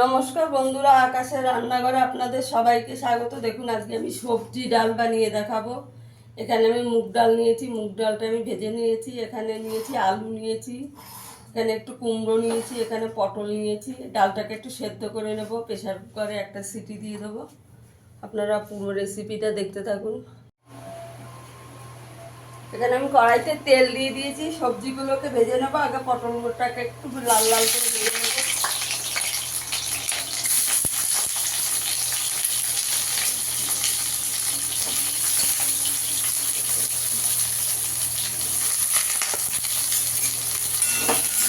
নমস্কার বন্ধুরা, আকাশের রান্নাঘরে আপনাদের সবাইকে স্বাগত। দেখুন আজকে আমি সবজি ডাল বানিয়ে দেখাবো। এখানে আমি মুগ ডাল নিয়েছি, মুগ ডালটা আমি ভেজে নিয়েছি। এখানে নিয়েছি আলু নিয়েছি, এখানে একটু কুমড়ো নিয়েছি, এখানে পটল নিয়েছি। ডালটাকে একটু সেদ্ধ করে নেব, প্রেসার কুকারে একটা সিটি দিয়ে দেবো। আপনারা পুরো রেসিপিটা দেখতে থাকুন। এখানে আমি কড়াইতে তেল দিয়ে দিয়েছি, সবজিগুলোকে ভেজে নেবো। আগে পটলটাকে একটু লাল লাল করে ভেজে নেবো।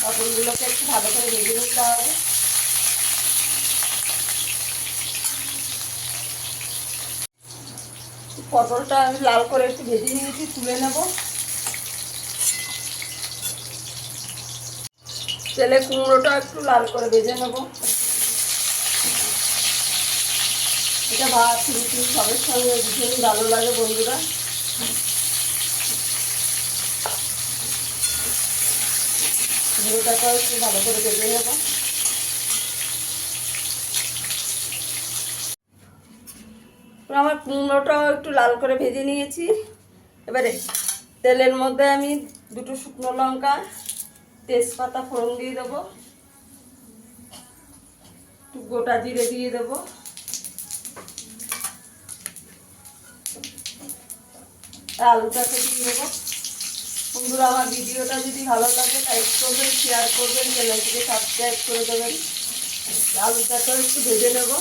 পটলগুলোকে একটু ভালো করে ভেজে নিতে হবে। পটলটা আমি লাল করে একটু ভেজে নিয়েছি, তুলে নেব। তেলে কুমড়োটা একটু লাল করে ভেজে নেব। এটা ভাত রুটি সবের সঙ্গে ভীষণ ভালো লাগে বন্ধুরা। কুমড়োটাকে একটু ভালো করে ভেজে নেব। আমার কুমড়োটাও একটু লাল করে ভেজে নিয়েছি। এবারে তেলের মধ্যে আমি দুটো শুকনো লঙ্কা, তেজপাতা ফোড়ন দিয়ে দেবো, একটু গোটা জিরে দিয়ে দেবো, আলুটাকে দিয়ে দেবো। বন্ধুরা, আমার ভিডিওটা যদি ভালো লাগে লাইক করবেন, শেয়ার করবেন, চ্যানেলটিকে সাবস্ক্রাইব করে দেবেন। আলুটাকেও একটু ভেজে নেব।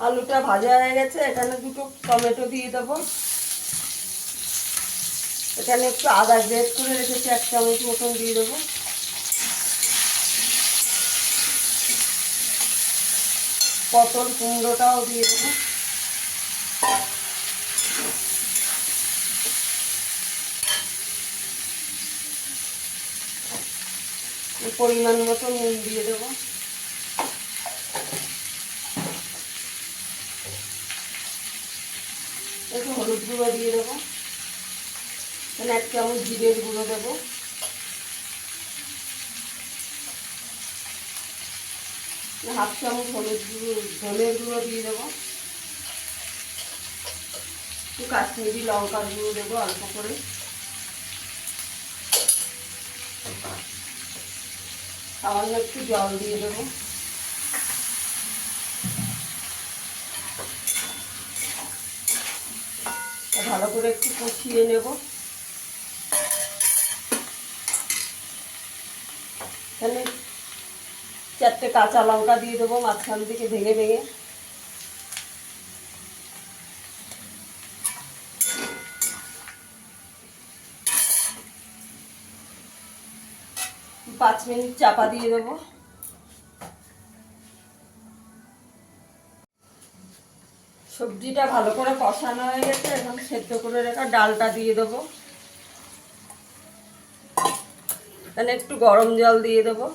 আলুটা ভাজা হয়ে গেছে, এখানে দুটো টমেটো দিয়ে দেবো। এখানে একটু আদা গ্রেট করে রেখেছি, 1 চামচ মতন দিয়ে দেবো। পটল কুমড়োটাও দিয়ে দেবো। পরিমাণ মতো নুন দিয়ে দেবো। একটু হলুদ গুঁড়ো দিয়ে দেবো। এখানে 1 চামচ জিরের গুঁড়ো দেবো। হাফ চামচ হলুদ গুঁড়ো ধনের গুঁড়ো দিয়ে দেবো। একটু কাশ্মীরি লঙ্কার গুঁড়ো দেবো অল্প করে। সামান্য একটু জল দিয়ে দেবো। ভালো করে একটু কষিয়ে নেব। এখানে 4টে কাঁচা লঙ্কা দিয়ে দেবো মাঝখান থেকে ভেঙে ভেঙে। পাঁচ মিনিট চাপা দিয়ে দেবো। সবজিটা ভালো করে কষানো হয়ে গেছে, এখন সেদ্ধ করে রাখা ডালটা দিয়ে দেবো। এখানে একটু গরম জল দিয়ে দেবো।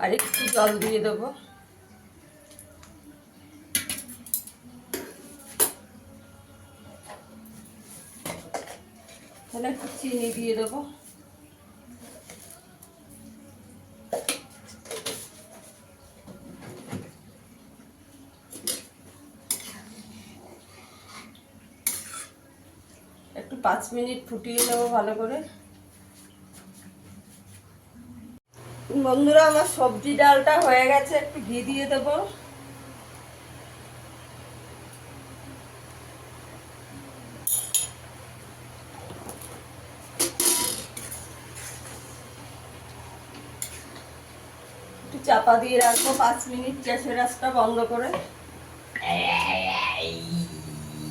আর একটু জল দিয়ে দেবো। এখানে একটু চিনি দিয়ে দেবো। একটু 5 মিনিট ফুটিয়ে নেবো ভালো করে। বন্ধুরা, আমার সবজি ডালটা হয়ে গেছে, একটু ঘি দিয়ে দেবো। একটু চাপা দিয়ে রাখবো 5 মিনিট, গ্যাসের আঁচটা বন্ধ করে।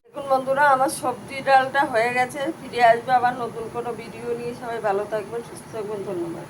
দেখুন বন্ধুরা, আমার সবজি ডালটা হয়ে গেছে। ফিরে আসবে আবার নতুন কোনো ভিডিও নিয়ে। সবাই ভালো থাকবেন, সুস্থ থাকবেন। ধন্যবাদ।